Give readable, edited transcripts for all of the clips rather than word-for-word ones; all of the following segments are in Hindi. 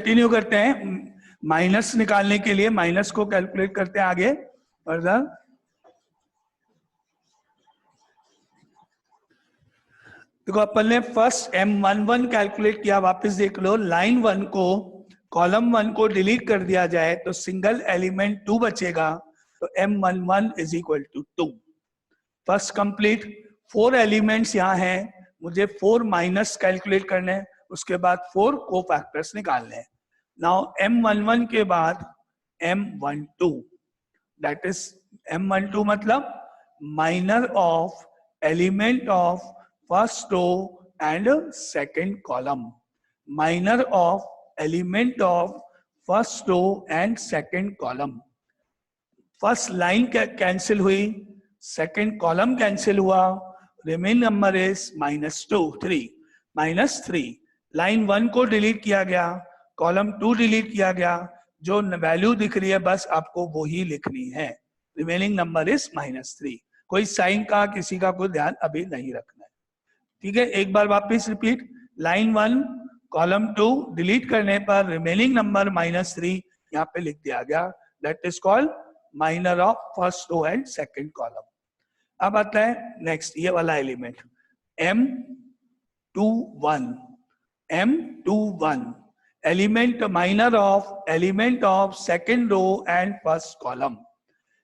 कंटिन्यू करते हैं, माइनस निकालने के लिए माइनस को कैलकुलेट करते हैं आगे फर्दर। देखो अपन ने फर्स्ट M11 कैलकुलेट किया, वापस देख लो, लाइन 1 को कॉलम 1 को डिलीट कर दिया जाए तो सिंगल एलिमेंट 2 बचेगा, तो M11 is equal to 2। First complete, 4 elements यहाँ हैं, मुझे 4 माइनस कैलकुलेट करने हैं, उसके बाद 4 को फैक्टर्स निकालने हैं। नाउ M11 के बाद M12, दैट इज M12 मतलब minor of element of first row and second column, minor of element of first row and second column. First line cancel हुई, सेकेंड कॉलम कैंसिल हुआ, रिमेन नंबर इज -3। लाइन 1 को डिलीट किया गया, कॉलम 2 डिलीट किया गया, जो वैल्यू दिख रही है बस आपको वो ही लिखनी है, रिमेनिंग नंबर इज -3। कोई साइन का किसी का कोई ध्यान अभी नहीं रखना है, ठीक है। एक बार वापस रिपीट, लाइन 1 कॉलम 2 डिलीट करने पर रिमेनिंग नंबर -3 यहाँ पे लिख दिया गया, that is called minor of first row and second column. अब आता है नेक्स्ट ये वाला element M21 element minor of element of second row and first column.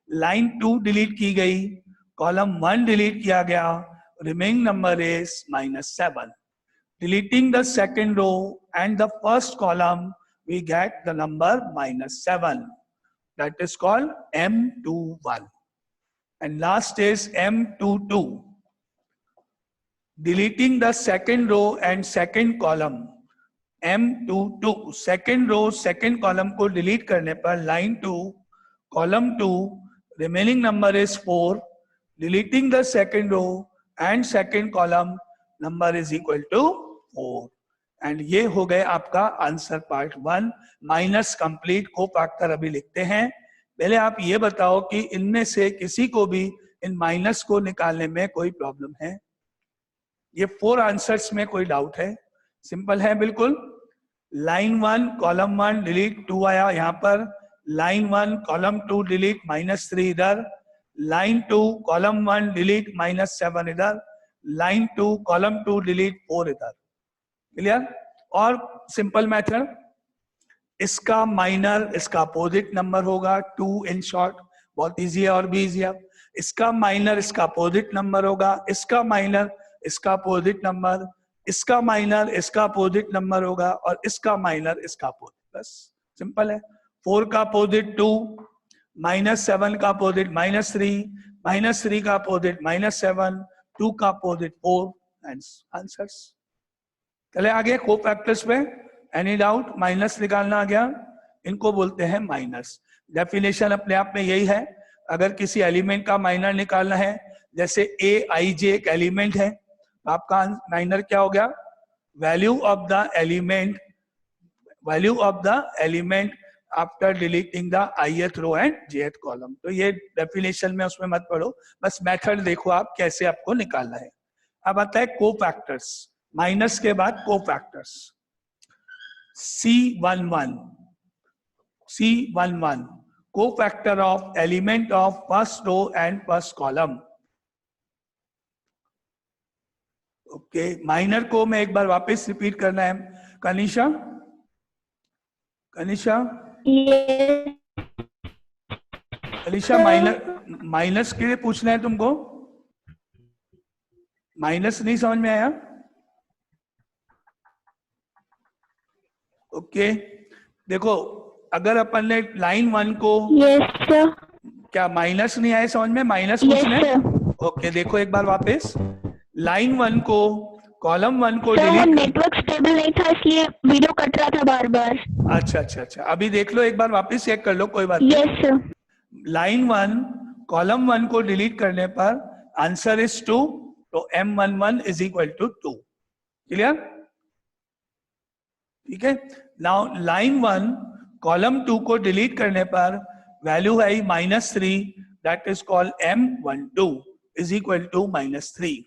Line 2 delete की गई, कॉलम 1 डिलीट किया गया, remaining number is -7। Deleting the second row and the first column we get the number -7, that is called M21. And last is M22. Deleting the second row and second column. M22 second row second column को delete करने पर line 2 column 2 remaining number is 4. Deleting the second row and second column number is equal to 4. And ये हो गए आपका आंसर पार्ट 1 माइनस कंप्लीट। को फैक्टर अभी लिखते हैं। पहले आप ये बताओ कि इनमें से किसी को भी इन माइनस को निकालने में कोई प्रॉब्लम है? ये 4 आंसर्स में कोई डाउट है? सिंपल है बिल्कुल। लाइन 1 कॉलम 1 डिलीट 2 आया यहाँ पर, लाइन 1 कॉलम 2 डिलीट -3 इधर, लाइन 2 कॉलम 1 डिलीट -7 इधर, लाइन 2 कॉलम 2 डिलीट 4 इधर। क्लियर? और सिंपल मेथड, इसका माइनर इसका अपोजिट नंबर होगा 2 इन शॉर्ट, बहुत इजी है और भी इजी है। इसका माइनर इसका अपोजिट नंबर होगा, इसका माइनर इसका अपोजिट नंबर, इसका माइनर इसका अपोजिट नंबर होगा और इसका माइनर इसका अपोजिट। बस सिंपल है। 4 का अपोजिट 2, -7 का अपोजिट -3, -3 का अपोजिट -7, 2 का अपोजिट 4 एंड आंसर्स। चले आगे को फैक्टर्स पे। Any doubt? माइनस निकालना आ गया, इनको बोलते हैं माइनस। डेफिनेशन अपने आप में यही है। अगर किसी एलिमेंट का माइनर निकालना है, जैसे Aij एक एलिमेंट है, आपका माइनर क्या हो गया? Value of the element, value of the element after deleting the ith row and jth column. तो ये डेफिनेशन में उसमें मत पढ़ो, बस मेथड देखो आप कैसे आपको निकालना है। अब आता है को फैक्टर्स। माइनस के बाद को factors. C11 cofactor of element of first row and first column. Okay, minor को मैं एक बार वापस रिपीट करना है। कनिशा कनिशा माइनस के लिए पूछना है तुमको? माइनस नहीं समझ में आया? ओके देखो, अगर अपन ने लाइन 1 को क्या माइनस नहीं आए समझ में? माइनस पूछना है। ओके देखो एक बार वापस, लाइन 1 को कॉलम 1 को डिलीट, नेटवर्क स्टेबल नहीं था इसलिए वीडियो कट रहा था बार बार। अच्छा अभी देख लो, एक बार वापस चेक कर लो, कोई बात नहीं। Yes sir. लाइन 1 कॉलम 1 को डिलीट करने पर आंसर इज 2, तो M11 is equal to 2। Clear? ठीक है। नाउ लाइन 1 कॉलम 2 को डिलीट करने पर वैल्यू आई -3, that is called M12 is equal to -3।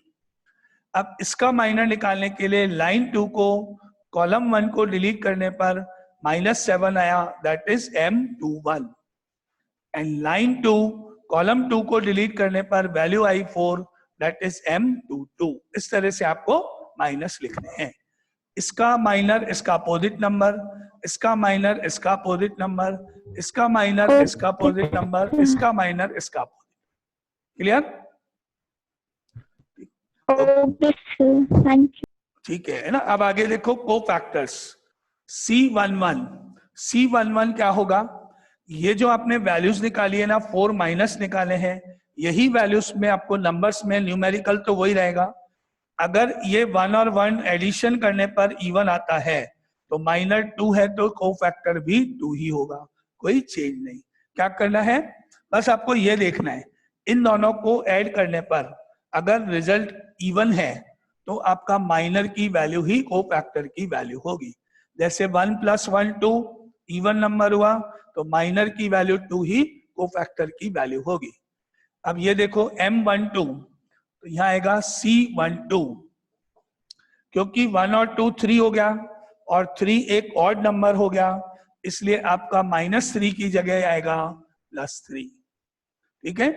अब इसका माइनर निकालने के लिए लाइन 2 को कॉलम 1 को डिलीट करने पर -7 आया, that is M21। And line 2 column 2 को डिलीट करने पर value I 4, that is M22। इस तरह से आपको माइनस लिखने हैं। इसका माइनर इसका अपोजिट नंबर, इसका माइनर इसका अपोजिट नंबर, इसका माइनर इसका अपोजिट नंबर, इसका माइनर इसका opposite. Clear? Okay sir, thank you. ठीक है ना। अब आगे देखो कोफैक्टर्स। C11 क्या होगा? ये जो आपने वैल्यूज निकाली है ना, 4 माइनस निकाले हैं, यही वैल्यूज में आपको नंबर्स में न्यूमेरिकल तो वही रहेगा। अगर ये 1 और 1 एडिशन करने पर इवन आता है तो माइनर 2 है तो कोफैक्टर भी 2 ही होगा, कोई चेंज नहीं। क्या करना है, बस आपको ये देखना है इन दोनों को ऐड करने पर अगर रिजल्ट इवन है तो आपका माइनर की वैल्यू ही कोफैक्टर की वैल्यू होगी। जैसे 1 + 1 2 इवन नंबर हुआ तो माइनर की वैल्यू 2 ही कोफैक्टर की वैल्यू होगी। अब ये देखो M12 तो यहाँ आएगा C12, क्योंकि 1 और 2 3 हो गया और 3 एक ऑड नंबर हो गया, इसलिए आपका -3 की जगह आएगा +3। ठीक है।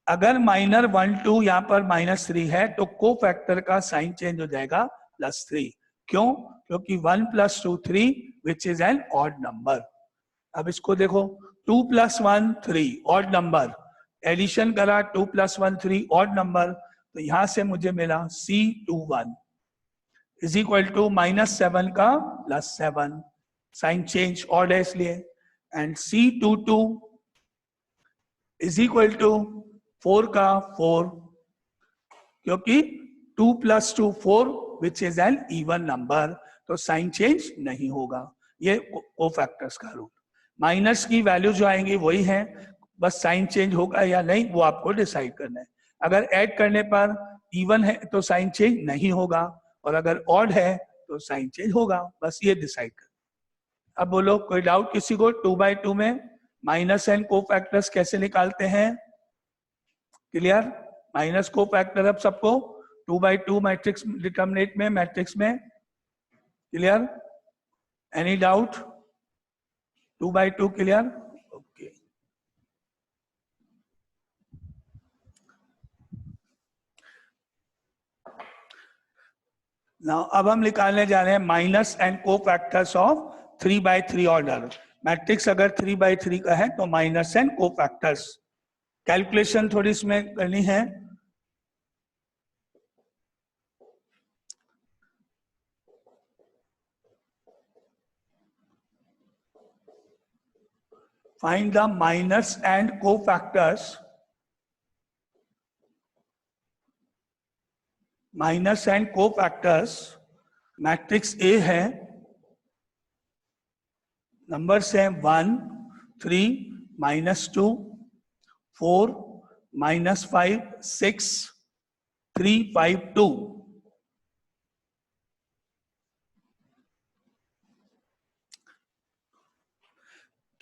अगर माइनर 1 2 यहाँ पर -3 है तो कोफैक्टर का साइन चेंज हो जाएगा +3। क्यों? क्योंकि 1 + 2 3 which is an odd number. अब इसको देखो 2 + 1 3 ऑड नंबर, एडिशन करा 2 + 1 3 ऑड नंबर, तो यहां से मुझे मिला C21 इज इक्वल टू -7 का +7, साइन चेंज ऑड है इसलिए। And C22 is equal to 4 का 4, क्योंकि 2 + 2 4 which is an even number, तो साइन चेंज नहीं होगा। ये कोफैक्टर्स का रूल। माइनस की वैल्यू जो आएंगी वही है, बस साइन चेंज होगा या नहीं वो आपको डिसाइड करना है। अगर ऐड करने पर इवन है तो साइन चेंज नहीं होगा, और अगर ऑड है तो साइन चेंज होगा, बस ये डिसाइड कर। अब बोलो कोई डाउट किसी को? 2/2 में माइनस एंड कोफैक्टर्स कैसे निकालते हैं? क्लियर? माइनस कोफैक्टर अब सबको 2/2 मैट्रिक्स डिटर्मिनेंट में, मैट्रिक्स में। Clear? Any doubt? 2/2 clear? Okay. Now अब हम निकालने जा रहे हैं minus and cofactors of 3/3 order. Matrix अगर 3/3 का है तो माइनस एंड कोफैक्टर्स। कैलकुलेशन थोड़ी इसमें करनी है। Find the minus and cofactors. Minus and cofactors matrix A है, नंबर्स हैं 1 3 -2 4 -5 6 3 5 2।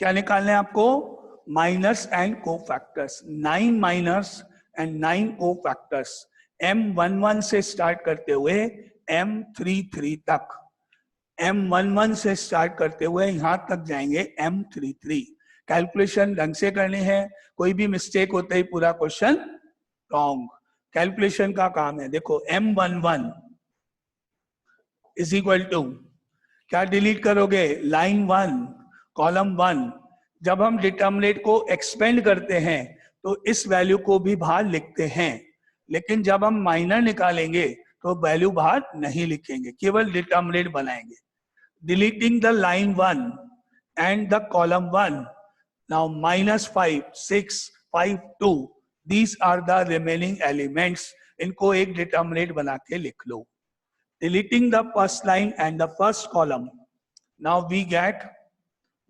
क्या निकालने हैं आपको? Minus and cofactors. 9 minus and 9 cofactors. M11 से स्टार्ट करते हुए M33 तक, M11 से स्टार्ट करते हुए यहां तक जाएंगे M33। कैलकुलेशन ढंग से करनी है, कोई भी मिस्टेक होते ही पूरा क्वेश्चन रॉन्ग। कैलकुलेशन का काम है। देखो M11 इज इक्वल टू, क्या डिलीट करोगे? Line 1 column 1। जब हम डिटर्मिनेंट को एक्सपेंड करते हैं तो इस वैल्यू को भी बाहर लिखते हैं, लेकिन जब हम माइनर निकालेंगे तो वैल्यू बाहर नहीं लिखेंगे, केवल डिटर्मिनेंट बनाएंगे। Deleting the line 1 and the column 1। Now -5 6 5 2 these are the remaining elements. इनको एक डिटर्मिनेंट बना के लिख लो। Deleting the first line and the first column, now we get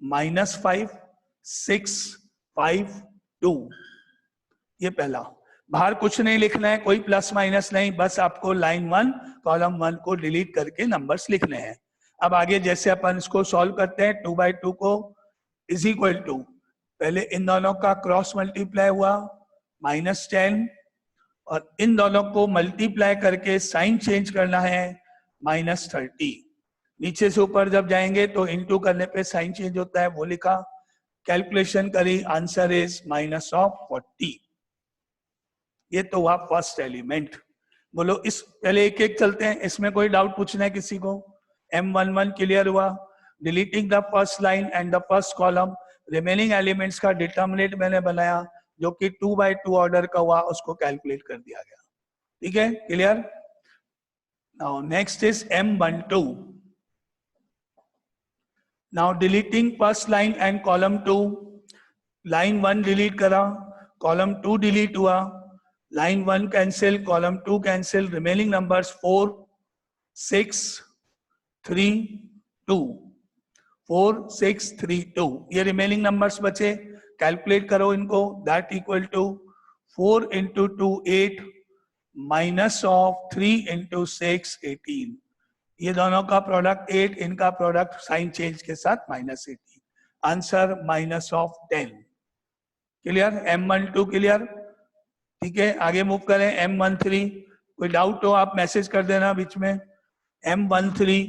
-5 6 5 2। ये पहला, बाहर कुछ नहीं लिखना है, कोई प्लस माइनस नहीं, बस आपको लाइन 1 कॉलम 1 को डिलीट करके नंबर्स लिखने हैं। अब आगे जैसे अपन इसको सॉल्व करते हैं, 2/2 को इज इक्वल टू, पहले इन दोनों का क्रॉस मल्टीप्लाई हुआ -10, और इन दोनों को मल्टीप्लाई करके साइन चेंज करना है -30। नीचे से ऊपर जब जाएंगे तो इनटू करने पे साइन चेंज होता है, वो लिखा, कैलकुलेशन करी, आंसर इज -40। ये तो हुआ फर्स्ट एलिमेंट। बोलो इस पहले एक एक चलते हैं, इसमें कोई डाउट पूछना है किसी को? M11 क्लियर हुआ। Deleting the first line and the first column, remaining elements का डिटर्मिनेंट मैंने बनाया जो कि 2/2 ऑर्डर का हुआ, उसको कैलकुलेट कर दिया गया। ठीक है, clear. Now next is M12। Now deleting first line and column 2, line 1 delete करा, कॉलम 2 डिलीट हुआ, line 1 cancel, column 2 cancel, remaining numbers 4 6 3 2, 4 6 3 2, ये रिमेनिंग नंबर्स बचे। कैलकुलेट करो इनको, that equal to 4 into 2 8 minus of 3 into 6 18, ये दोनों का प्रोडक्ट 8, इनका प्रोडक्ट साइन चेंज के साथ -18, आंसर -10। Clear, M12 clear. ठीक है, आगे मूव करें M13। कोई डाउट हो आप मैसेज कर देना बीच में। M13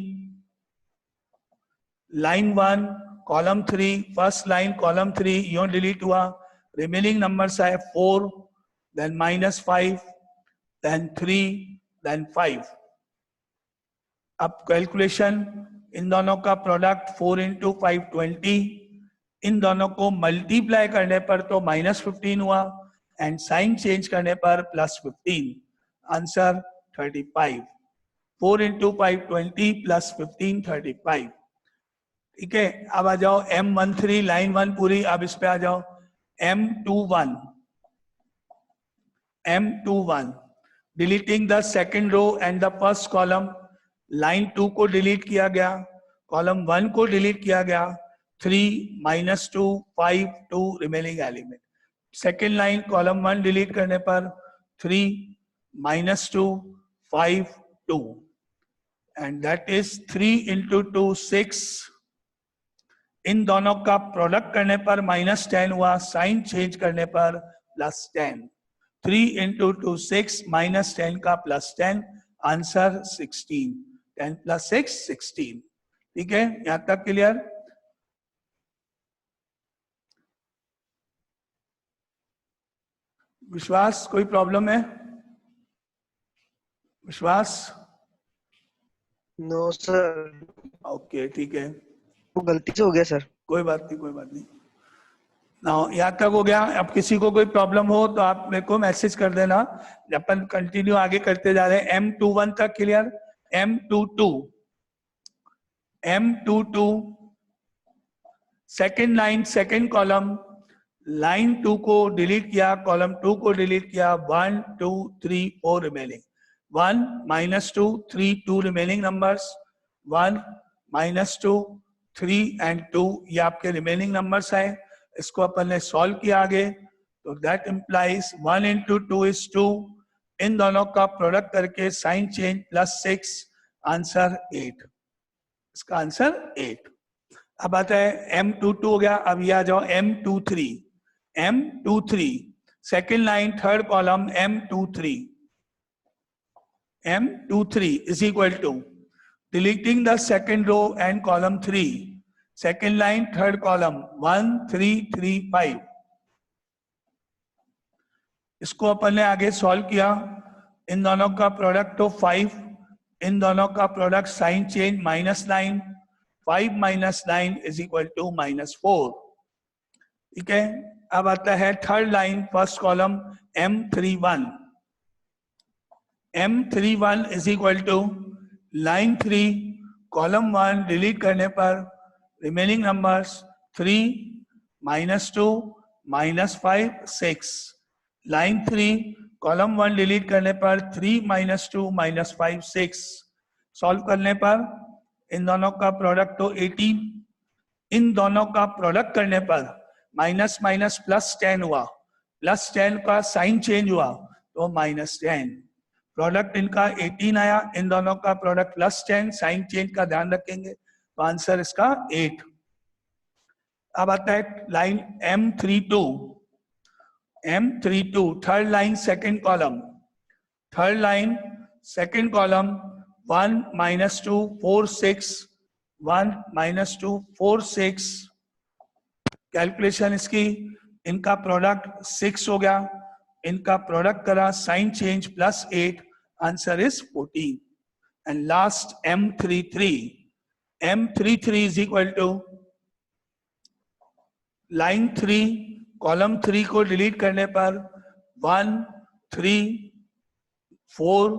line 1 column 3, first line column 3 यो डिलीट हुआ, रिमेनिंग नंबर्स आए 4 देन -5 देन 3 देन 5। अब कैलकुलेशन, इन दोनों का प्रोडक्ट 4 into 5 20, इन दोनों को मल्टीप्लाई करने पर तो -15 हुआ एंड साइन चेंज करने पर +15, आंसर 35। 4 into 5 20 + 15 35। ठीक है, अब आ जाओ M13 लाइन 1 पूरी, अब इस पे आ जाओ M21। M21 deleting the second row and the first column, line 2 को डिलीट किया गया, कॉलम 1 को डिलीट किया गया, 3 -2 5 2 remaining element. Second line column 1 delete करने पर 3 -2 5 2, एंड दैट इज 3 into 2 6, इन दोनों का प्रोडक्ट करने पर -10 हुआ, साइन चेंज करने पर +10, 3 into 2 6 -10 का +10, आंसर 16, 10 + 6 16। ठीक है, यहां तक क्लियर। विश्वास, कोई प्रॉब्लम है? विश्वास? नो सर, ओके, ठीक है, वो गलती से हो गया सर। कोई बात नहीं, कोई बात नहीं। यहाँ तक हो गया। अब किसी को कोई प्रॉब्लम हो तो आप मेरे को मैसेज कर देना। अपन कंटिन्यू आगे करते जा रहे हैं। M21 तक clear. M22 second line second column, line 2 को डिलीट किया, कॉलम 2 को डिलीट किया, 1 2 3 4 रिमेनिंग, 1 -2 3 2 रिमेनिंग नंबर्स, 1 -2 3 and 2, ये आपके रिमेनिंग नंबर्स है। इसको अपन ने सॉल्व किया आगे, तो दैट इंप्लाइज 1 into 2 is 2, इन दोनों का प्रोडक्ट करके साइन चेंज +6, आंसर 8, इसका आंसर 8। अब आता है M22 हो गया। अब ये आ जाओ M23 second line third column, M23 is equal to deleting the second row and column 3, second line third column 1 3 3 5, इसको अपन ने आगे सॉल्व किया। इन दोनों का प्रोडक्ट तो 5, इन दोनों का product sign change -9, 5 - 9 is equal to -4। ठीक है, अब आता है third line first column M31 is equal to line 3 column 1 delete करने पर remaining numbers 3 -2 -5 6, line 3 column 1 delete करने पर 3 -2 -5 6, सॉल्व करने पर इन दोनों का प्रोडक्ट तो 18, इन दोनों का प्रोडक्ट करने पर -+10 हुआ, +10 का साइन चेंज हुआ तो -10, प्रोडक्ट इनका 18 आया, इन दोनों का प्रोडक्ट +10, साइन चेंज का ध्यान रखेंगे तो आंसर इसका 8। अब आता है line M32 third line second column, 1 -2 4 6 1 minus 2 4 6, calculation इसकी, इनका प्रोडक्ट 6 हो गया, इनका प्रोडक्ट करा, sign change plus 8, answer is 14. And last M33 is equal to line 3 column 3 को डिलीट करने पर 1 3 4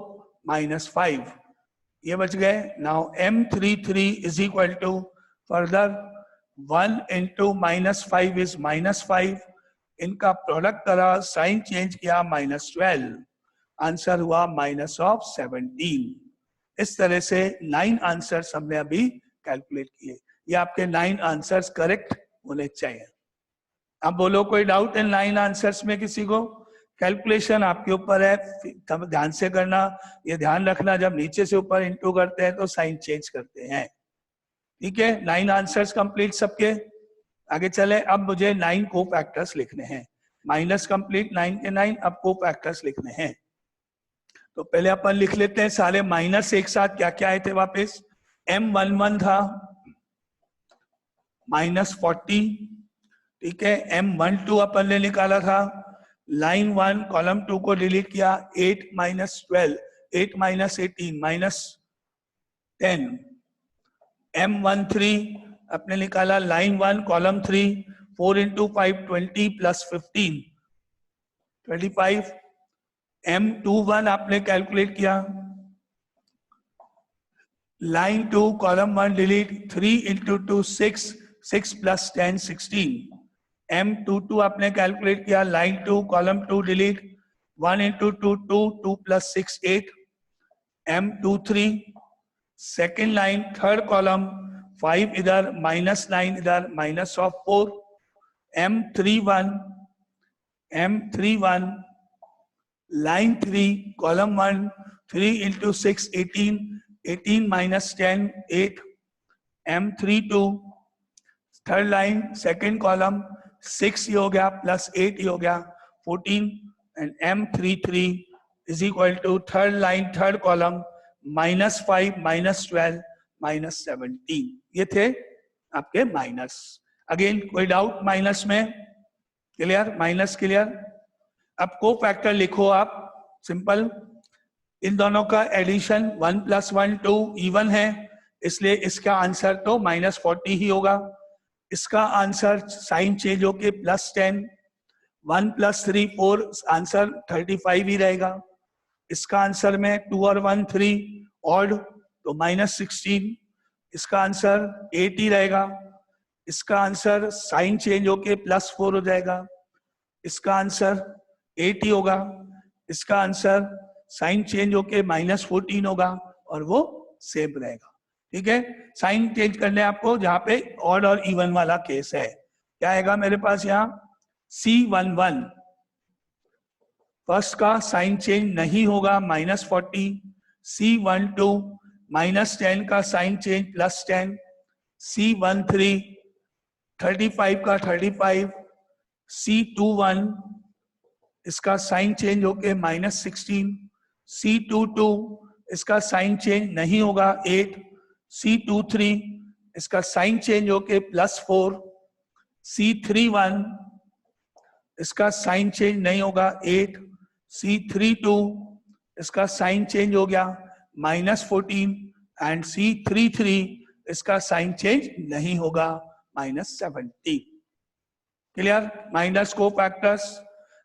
माइनस 5 ये बच गए. Now M33 is equal to further 1 into minus 5 is minus 5, इनका प्रोडक्ट करा, साइन चेंज किया, माइनस 12, आंसर हुआ माइनस ऑफ 17. इस तरह से 9 आंसर्स हमने अभी कैलकुलेट किए. ये आपके 9 आंसर्स करेक्ट होने चाहिए. अब बोलो कोई डाउट इन 9 आंसर्स में किसी को? कैलकुलेशन आपके ऊपर है, ध्यान से करना. ये ध्यान रखना जब नीचे से ऊपर इंटू करते हैं तो साइन चेंज करते हैं. ठीक है, 9 आंसर्स कंप्लीट सबके. आगे चले. अब मुझे 9 को फैक्टर्स लिखने हैं. माइनस कंप्लीट 9 के 9. अब को फैक्टर्स लिखने हैं. तो पहले अपन लिख लेते हैं सारे माइनस एक साथ. क्या क्या आए थे वापस? M11 था माइनस 40. ठीक है, M12 अपन ने निकाला था. लाइन 1 कॉलम 2 को डिलीट किया, 8 माइनस 12, 8 माइनस 18 माइनस 10. M13 अपने निकाला, line 1 column 3, 4 into 5 20 plus 15 25. M21 आपने कैलकुलेट किया, line 2 column 1 delete, 3 into 2 6, 6 plus 10 16. M22 आपने कैलकुलेट किया, line 2 column 2 delete, 1 into 2 2, 2 plus 6 8. M23 second line third column, 5 इधर माइनस 9 इधर minus of 4. M31 line 3 column 1, 3 into 6 18, 18 minus 10 8. M32 third line second column, 6 ही हो गया प्लस 8 ही हो गया 14. And M33 is equal to third line third column, minus 5 minus 12 minus 17. ये थे आपके माइनस. अगेन कोई डाउट माइनस में? क्लियर? Minors clear? अब को फैक्टर लिखो आप. सिंपल, इन दोनों का एडिशन 1 प्लस 1 2 इवन है, इसलिए इसका आंसर तो माइनस 40 ही होगा. इसका आंसर साइन चेंज होके प्लस 10, 1 प्लस 3 4, आंसर 35 ही रहेगा. इसका आंसर में 2 और 1 3 ऑड, तो माइनस 16. इसका आंसर 8 ही रहेगा. इसका आंसर साइन चेंज होके प्लस 4 हो जाएगा. इसका आंसर 8 ही होगा. इसका आंसर साइन चेंज होके माइनस 14 होगा और वो सेम रहेगा. ठीक है, साइन चेंज करने आपको जहां पे ऑड और इवन वाला केस है. क्या आएगा मेरे पास यहाँ? C11 फर्स्ट का साइन चेंज नहीं होगा माइनस 40. C12 माइनस 10 का साइन चेंज प्लस 10. C13 35 का 35. C21 इसका साइन चेंज होके माइनस 16. C22 इसका साइन चेंज नहीं होगा 8. C23 इसका साइन चेंज होके प्लस 4. C31 इसका साइन चेंज नहीं होगा 8. C32 इसका साइन चेंज हो गया माइनस 14. एंड C33 इसका साइन चेंज नहीं होगा माइनस 70. क्लियर? माइनस को फैक्टर्स,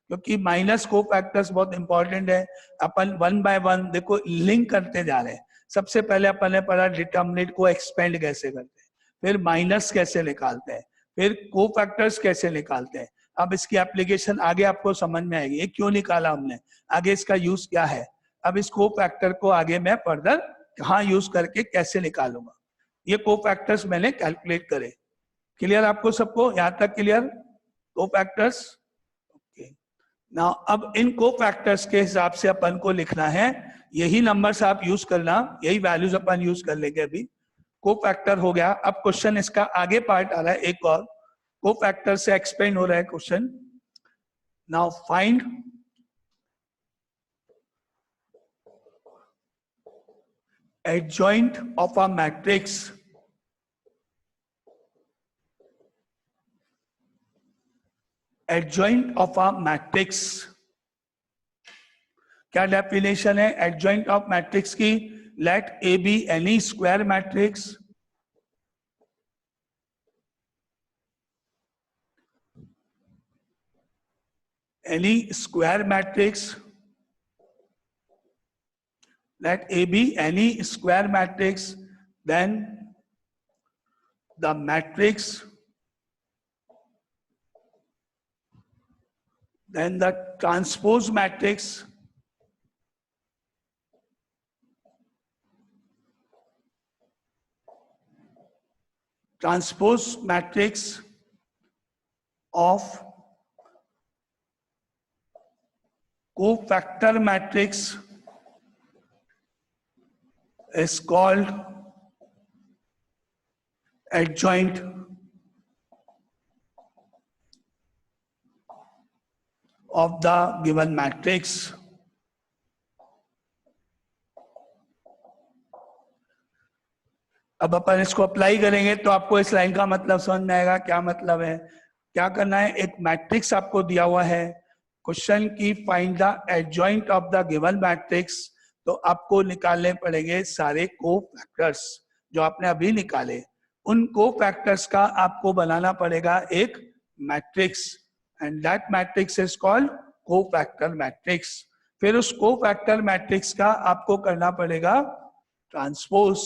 क्योंकि माइनस को फैक्टर्स बहुत इंपॉर्टेंट है. अपन वन बाय वन देखो लिंक करते जा रहे हैं. सबसे पहले अपन ने पढ़ा डिटर्मिनेंट को एक्सपेंड कैसे करते हैं, फिर माइनस कैसे निकालते हैं, फिर को फैक्टर्स कैसे निकालते हैं. अब इसकी एप्लीकेशन आगे आपको समझ में आएगी. ये क्यों निकाला हमने, आगे इसका यूज क्या है. अब इस को फैक्टर को आगे मैं फर्दर कहाँ यूज करके कैसे निकालूंगा. ये को फैक्टर्स मैंने कैलकुलेट करे. क्लियर आपको सबको यहाँ तक? क्लियर? को फैक्टर्स. नाउ अब इन को फैक्टर्स के हिसाब से अपन को लिखना है. यही नंबर्स आप यूज करना, यही वैल्यूज अपन यूज कर लेंगे. अभी को फैक्टर हो गया. अब क्वेश्चन इसका आगे पार्ट आ रहा है एक और, को फैक्टर से एक्सपेंड हो रहा है question. Now find adjoint of a matrix adjoint of a matrix, क्या डेफिनेशन है एडजॉइंट ऑफ मैट्रिक्स की? Let A be any square matrix let A be any square matrix, then the matrix, then the transpose matrix of cofactor matrix is called adjoint of the given matrix. अब अपन इसको अप्लाई करेंगे तो आपको इस लाइन का मतलब समझ में आएगा क्या मतलब है। क्या करना है, एक मैट्रिक्स आपको दिया हुआ है, क्वेश्चन की find the adjoint of the given matrix, तो आपको निकालने पड़ेंगे सारे कोफैक्टर्स जो आपने अभी निकाले, उन कोफैक्टर्स का आपको बनाना पड़ेगा एक matrix, and that matrix is called cofactor matrix. फिर उस कोफैक्टर मैट्रिक्स का आपको करना पड़ेगा ट्रांसपोज,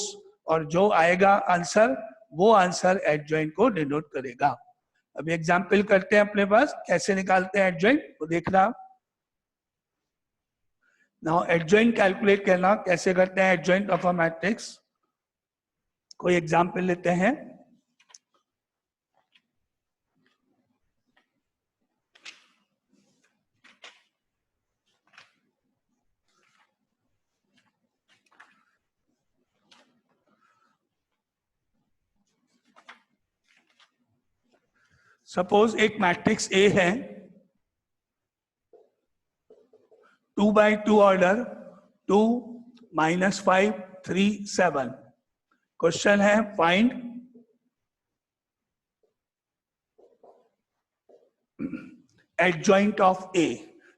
और जो आएगा आंसर वो आंसर एडजॉइंट को डिनोट करेगा। अभी एग्जांपल करते हैं अपने पास कैसे निकालते हैं एडजॉइंट, वो देखना। नाउ एडजॉइंट कैलकुलेट करना कैसे करते हैं एडजॉइंट ऑफ अ मैट्रिक्स। कोई एग्जांपल लेते हैं, सपोज एक मैट्रिक्स ए है 2 by 2 ऑर्डर 2 -5 3 7। क्वेश्चन है find adjoint of A.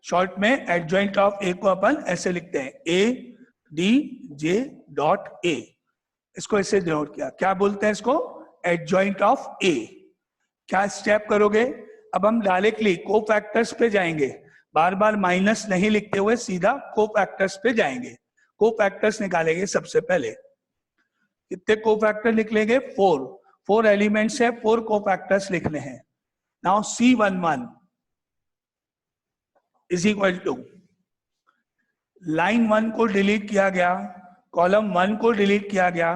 Short में एडजॉइंट ऑफ ए को अपन ऐसे लिखते हैं A D J dot A, इसको ऐसे डिनोट किया। क्या बोलते हैं इसको? एडजॉइंट ऑफ ए। क्या स्टेप करोगे? अब हम डायरेक्टली कोफैक्टर्स पे जाएंगे, बार बार माइनस नहीं लिखते हुए सीधा कोफैक्टर्स पे जाएंगे। कोफैक्टर्स निकालेंगे सबसे पहले। कितने कोफैक्टर निकलेंगे? 4 एलिमेंट्स है, 4 कोफैक्टर्स लिखने हैं। Now C11 is equal to, line 1 को डिलीट किया गया, कॉलम 1 को डिलीट किया गया,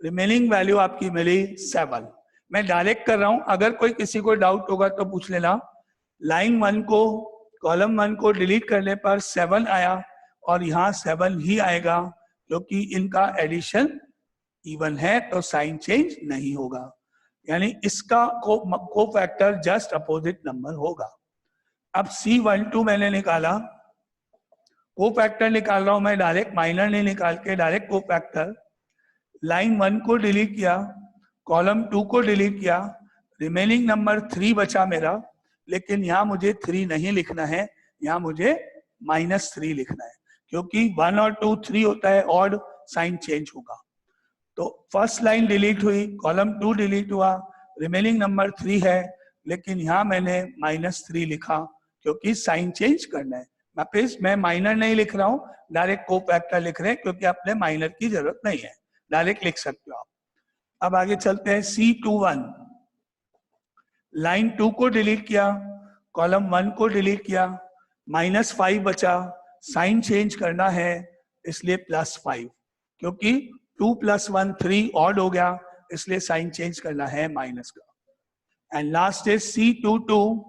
रिमेनिंग वैल्यू आपकी मिली 7। मैं डायरेक्ट कर रहा हूं, अगर कोई किसी को डाउट होगा तो पूछ लेना। लाइन 1 को कॉलम 1 को डिलीट करने पर 7 आया और यहाँ 7 ही आएगा क्योंकि इनका एडिशन इवन है तो साइन चेंज नहीं होगा, यानी इसका कोफैक्टर जस्ट अपोजिट नंबर होगा। अब C12 मैंने निकाला, कोफैक्टर निकाल रहा हूं मैं डायरेक्ट, माइनर नहीं निकाल के डायरेक्ट कोफैक्टर। लाइन 1 को डिलीट किया, कॉलम 2 को डिलीट किया, रिमेनिंग नंबर 3 बचा मेरा, लेकिन यहाँ मुझे 3 नहीं लिखना है, यहाँ मुझे -3 लिखना है क्योंकि 1 और 2 3 होता है, ऑड साइन चेंज होगा। तो फर्स्ट लाइन डिलीट हुई, कॉलम 2 डिलीट हुआ, रिमेनिंग नंबर 3 है, लेकिन यहाँ मैंने -3 लिखा क्योंकि साइन चेंज करना है। मैं माइनर नहीं लिख रहा हूँ, डायरेक्ट कोफैक्टर लिख रहे हैं क्योंकि अपने माइनर की जरूरत नहीं है, डायरेक्ट लिख सकते हो आप। अब आगे चलते हैं C21, लाइन 2 को डिलीट किया, कॉलम 1 को डिलीट किया, -5 बचा, साइन चेंज करना है इसलिए +5, क्योंकि 2 + 1 3 ऑड हो गया इसलिए साइन चेंज करना है माइनस का। And last is C22,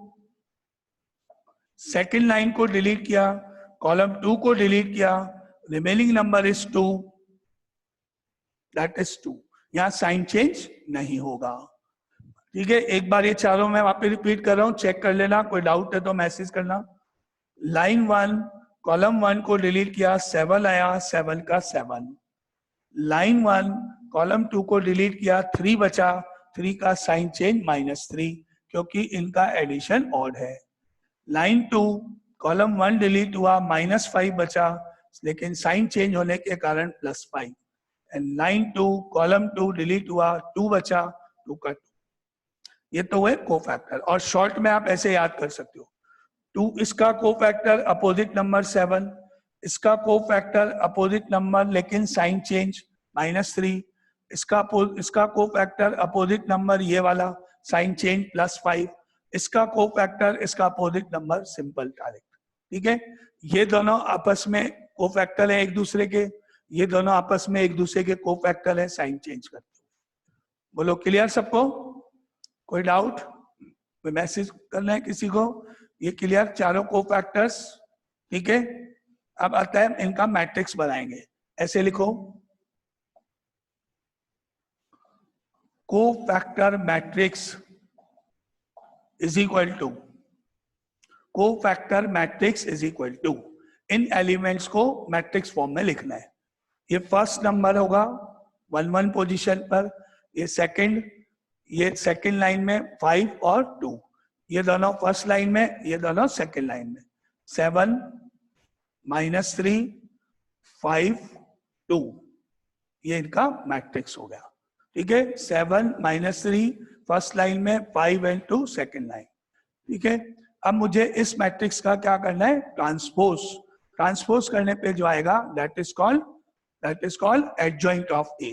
second line को डिलीट किया, कॉलम 2 को डिलीट किया, remaining number is 2, that is 2, यहाँ साइन चेंज नहीं होगा। ठीक है, एक बार ये चारों मैं वापस रिपीट कर रहा हूं, चेक कर लेना, कोई डाउट है तो मैसेज करना। लाइन 1 कॉलम 1 को डिलीट किया, 7 आया, 7 का 7। लाइन 1 कॉलम 2 को डिलीट किया, 3 बचा, 3 का साइन चेंज -3 क्योंकि इनका एडिशन ऑड है। लाइन 2 कॉलम 1 डिलीट हुआ, -5 बचा, लेकिन साइन चेंज होने के कारण +5। एंड लाइन 2 कॉलम 2 डिलीट हुआ, 2 बचा, 2 का 2। ये तो है कोफैक्टर, और शॉर्ट में आप ऐसे याद कर सकते हो। 2 इसका कोफैक्टर अपोजिट नंबर 7, इसका कोफैक्टर अपोजिट नंबर लेकिन साइन चेंज -3, इसका कोफैक्टर अपोजिट नंबर ये वाला साइन चेंज +5, इसका कोफैक्टर इसका अपोजिट नंबर सिंपल डायरेक्ट। ठीक है, ये दोनों आपस में कोफैक्टर है एक दूसरे के, ये दोनों आपस में एक दूसरे के कोफैक्टर है साइन चेंज करते। बोलो क्लियर सबको? कोई डाउट? कोई मैसेज करना है किसी को? ये क्लियर चारों कोफैक्टर्स? ठीक है, अब आता है इनका मैट्रिक्स बनाएंगे। ऐसे लिखो, cofactor matrix is equal to, cofactor matrix is equal to, इन एलिमेंट्स को मैट्रिक्स फॉर्म में लिखना है। ये फर्स्ट नंबर होगा 1 1 पोजीशन पर, ये सेकंड लाइन में 5 और 2, ये दोनों फर्स्ट लाइन में, ये दोनों सेकंड लाइन में। 7 -3 5 2, ये इनका मैट्रिक्स हो गया। ठीक है, 7 -3 फर्स्ट लाइन में, 5 and 2 सेकंड लाइन। ठीक है, अब मुझे इस मैट्रिक्स का क्या करना है? ट्रांसपोज करने पे जो आएगा that is called adjoint of A.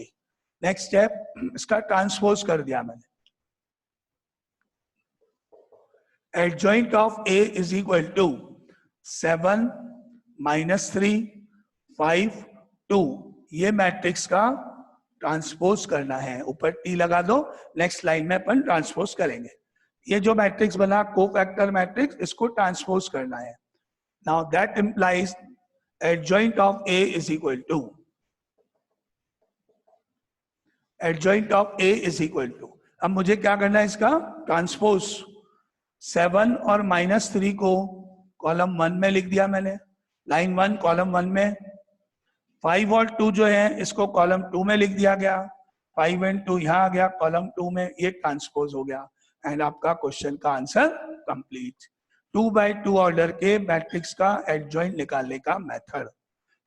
Next step, इसका ट्रांसपोज कर दिया मैंने। Adjoint of A is equal to 7 -3 5 2, ये मैट्रिक्स का ट्रांसपोज करना है। ऊपर टी लगा दो, नेक्स्ट लाइन में अपन ट्रांसपोज करेंगे। ये जो मैट्रिक्स बना कोफैक्टर मैट्रिक्स, इसको ट्रांसपोज करना है। Now that implies adjoint of A is equal to, adjoint of A is equal to, अब मुझे क्या करना है? इसका ट्रांसपोज। 7 और -3 को कॉलम 1 में लिख दिया मैंने, लाइन 1 कॉलम 1 में। 5 और 2 जो है इसको कॉलम 2 में लिख दिया गया, 5 and 2 यहाँ आ गया कॉलम 2 में, ये ट्रांसपोज हो गया। एंड आपका क्वेश्चन का आंसर कंप्लीट। 2 by 2 ऑर्डर के मैट्रिक्स का एडजॉइंट निकालने का मेथड।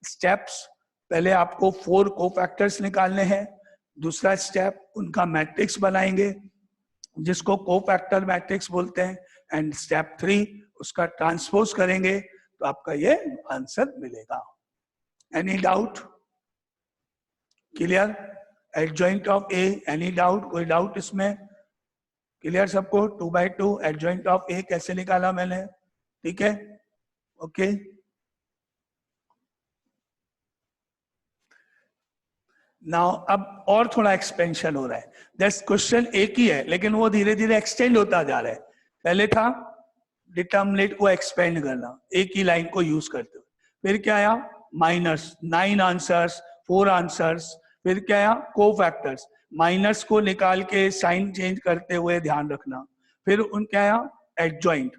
स्टेप्स, पहले आपको 4 कोफैक्टर्स निकालने हैं। दूसरा स्टेप, उनका मैट्रिक्स बनाएंगे जिसको कोफैक्टर मैट्रिक्स बोलते हैं। एंड स्टेप 3, उसका ट्रांसपोज करेंगे तो आपका ये आंसर मिलेगा। Any doubt? Clear? Adjoint of A, any doubt? कोई डाउट इसमें? क्लियर सबको? 2 by 2 एडजॉइंट ऑफ ए कैसे निकाला मैंने? ठीक है, ओके। नाउ अब और थोड़ा एक्सपेंशन हो रहा है। दैट्स क्वेश्चन एक ही है लेकिन वो धीरे धीरे एक्सटेंड होता जा रहा है। पहले था डिटर्मिनेट को एक्सपेंड करना एक ही लाइन को यूज करते हुए, फिर क्या आया? Minus, 9 answers, 4 answers. फिर क्या आया? कोफैक्टर्स, माइनस को निकाल के साइन चेंज करते हुए ध्यान रखना। फिर उन क्या आया? एडजॉइंट,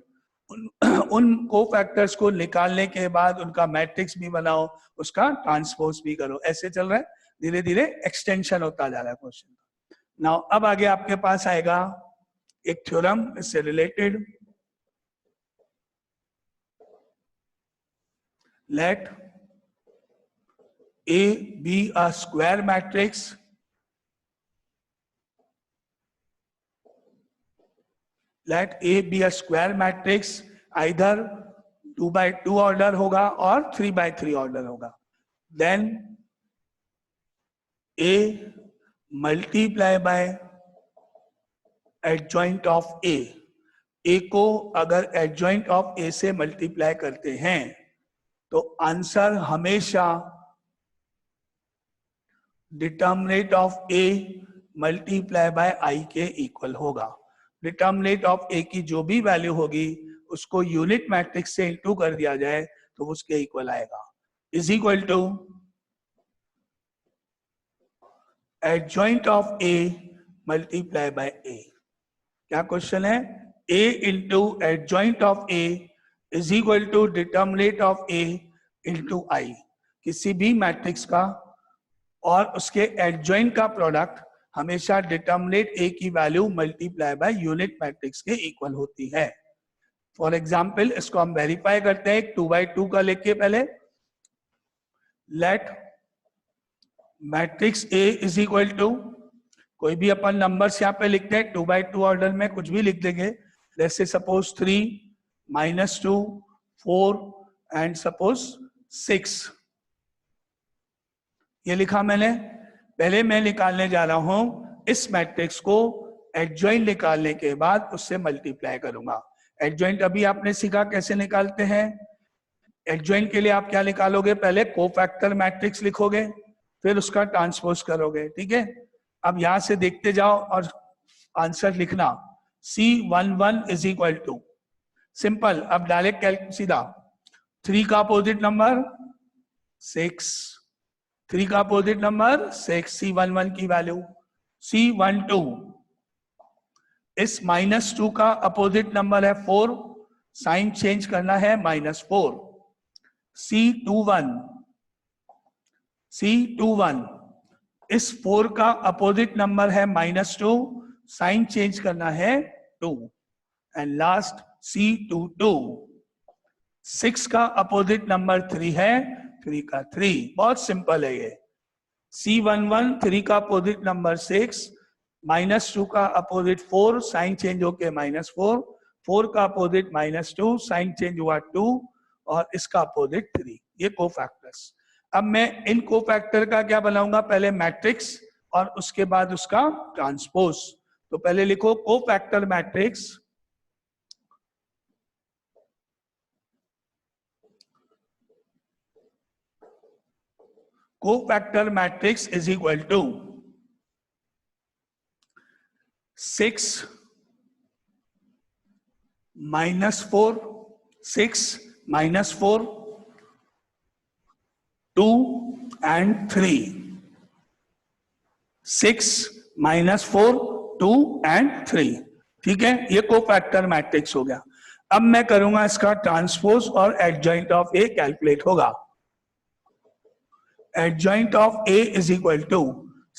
उन कोफैक्टर्स को निकालने के बाद उनका मैट्रिक्स भी बनाओ, उसका ट्रांसपोज भी करो। ऐसे चल रहा है, धीरे धीरे एक्सटेंशन होता जा रहा है क्वेश्चन। नाउ अब आगे आपके पास आएगा एक थ्योरम इससे related. Let A be a square matrix let A be a square matrix, either 2 by 2 order होगा और 3 by 3 ऑर्डर होगा। Then A multiply by adjoint of A, A को अगर adjoint of A से मल्टीप्लाई करते हैं तो आंसर हमेशा determinant of A multiply by I के इक्वल होगा। डिटर्मिनेट ऑफ ए की जो भी वैल्यू होगी उसको यूनिट मैट्रिक्स से इनटू कर दिया जाए तो उसके इक्वल आएगा। Is equal to adjoint of A multiply by A. क्या क्वेश्चन है? A into adjoint of A is equal to determinant of A into I. किसी भी मैट्रिक्स का और उसके एडजॉइंट का प्रोडक्ट हमेशा डिटर्मिनेट ए की value multiply by unit matrix के इक्वल होती है। फॉर एग्जाम्पल इसको हम वेरीफाई करते हैं, 2/2 का लेके पहले let matrix A is equal to, कोई भी अपन नंबर्स यहाँ पे लिखते हैं 2/2 ऑर्डर में कुछ भी लिख देंगे, जैसे सपोज 3 -2 4 एंड सपोज 6, ये लिखा मैंने। पहले मैं निकालने जा रहा हूं इस मैट्रिक्स को एडजॉइंट निकालने के बाद उससे मल्टीप्लाई करूंगा। एडजॉइंट अभी आपने सीखा कैसे निकालते हैं। एडजॉइंट के लिए आप क्या निकालोगे, पहले कोफैक्टर मैट्रिक्स लिखोगे, फिर उसका ट्रांसपोज करोगे, ठीक है। अब यहां से देखते जाओ और आंसर लिखना, C11 is equal to, simple. अब डायरेक्ट सीधा 3 का अपोजिट नंबर 6, 3 का अपोजिट नंबर 6, C11 की वैल्यू C12, इस -2 का अपोजिट नंबर है 4, साइन चेंज करना है -4, C21, इस 4 का अपोजिट नंबर है -2, साइन चेंज करना है 2, एंड लास्ट C22, 6 का अपोजिट नंबर 3 है, 3 का 3, बहुत सिंपल है ये। C11 3 का अपोजिट नंबर 6, -2 का अपोजिट 4, साइन चेंज होके -4, 4 का अपोजिट -2, साइन चेंज हुआ 2, और इसका अपोजिट 3, ये कोफैक्टर्स। अब मैं इन कोफैक्टर का क्या बनाऊंगा, पहले मैट्रिक्स और उसके बाद उसका ट्रांसपोज। तो पहले लिखो cofactor matrix, cofactor matrix is equal to 6 -4, 6 -4, 2 and 3, 6 -4, 2 and 3, ठीक है। ये कोफैक्टर मैट्रिक्स हो गया। अब मैं करूंगा इसका ट्रांसपोज और एडजॉइंट ऑफ ए कैलकुलेट होगा। Adjoint of A is equal to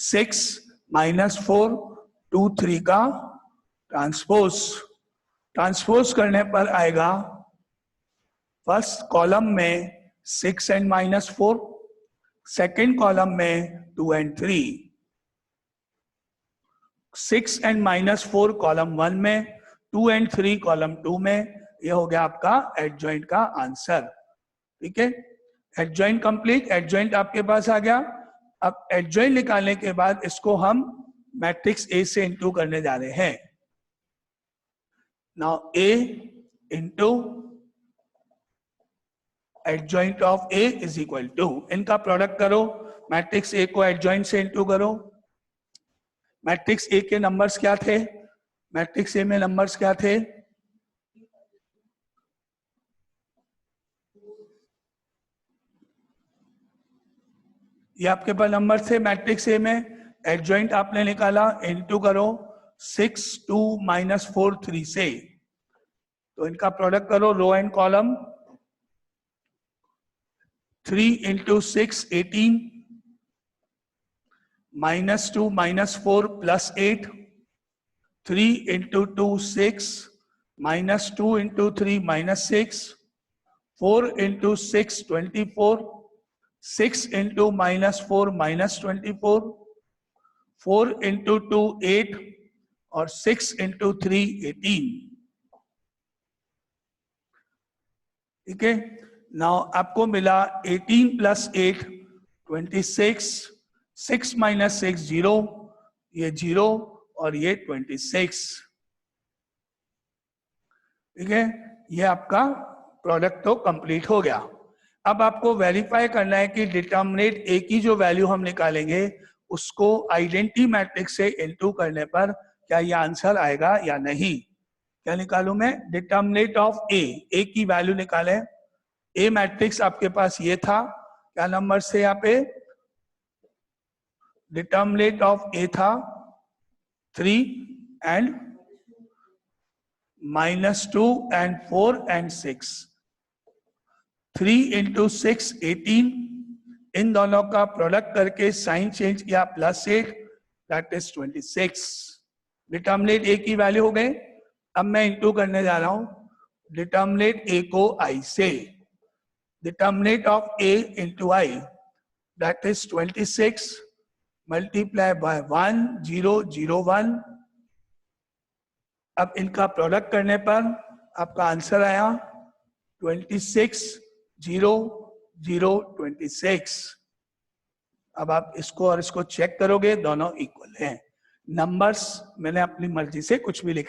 6 -4, 2 3 का ट्रांसपोज। ट्रांसपोज करने पर आएगा फर्स्ट कॉलम में 6 and -4, सेकेंड कॉलम में 2 and 3, 6 and -4 कॉलम 1 में, 2 and 3 कॉलम 2 में। ये हो गया आपका एडजॉइंट का आंसर, ठीक है। एडजॉइंट कंप्लीट, एडजॉइंट आपके पास आ गया। अब एडजॉइंट निकालने के बाद इसको हम मैट्रिक्स ए से इंटू करने जा रहे हैं। Now A into adjoint of A is equal to, इनका प्रोडक्ट करो, मैट्रिक्स ए को एडजॉइंट से इंटू करो। मैट्रिक्स ए के नंबर्स क्या थे, मैट्रिक्स ए में नंबर्स क्या थे, ये आपके पास नंबर थे मैट्रिक्स ए में। एडजॉइंट आपने निकाला, इंटू करो 6 2 -4 3 से, तो इनका प्रोडक्ट करो रो एंड कॉलम। 3 × 6 18, -2 -4 +8, 3 × 2 6, -2 × 3 -6, 4 × 6 24, 6 × -4 -24, 4 × 2 8, और 6 × 3 18, ठीक है। नाउ आपको मिला 18 + 8 26, 6 - 6 0, ये 0 और ये 26, ठीक है। ये आपका प्रोडक्ट तो कंप्लीट हो गया। अब आपको वेरीफाई करना है कि डिटर्मिनेंट ए की जो वैल्यू हम निकालेंगे उसको आइडेंटिटी मैट्रिक्स से इनटू करने पर क्या ये आंसर आएगा या नहीं। क्या निकालूं मैं, डिटर्मिनेंट ऑफ ए की वैल्यू निकालें। ए मैट्रिक्स आपके पास ये था, क्या नंबर से यहाँ पे डिटर्मिनेंट ऑफ ए था 3 and -2 and 4 and 6, 3 × 6 18, इन दोनों का प्रोडक्ट करके साइन चेंज किया +8, दैट इज 26। डिटर्मिनेंट ए की वैल्यू हो गई। अब मैं इंटू करने जा रहा हूं डिटर्मिनेट ए को आई से, determinate of A into I that is 26 multiply by 1001। अब इनका प्रोडक्ट करने पर आपका आंसर आया 26,0,0,26। अब आप इसको और इसको चेक करोगे, दोनों इक्वल हैं। नंबर्स मैंने अपनी मर्जी से कुछ भी लिख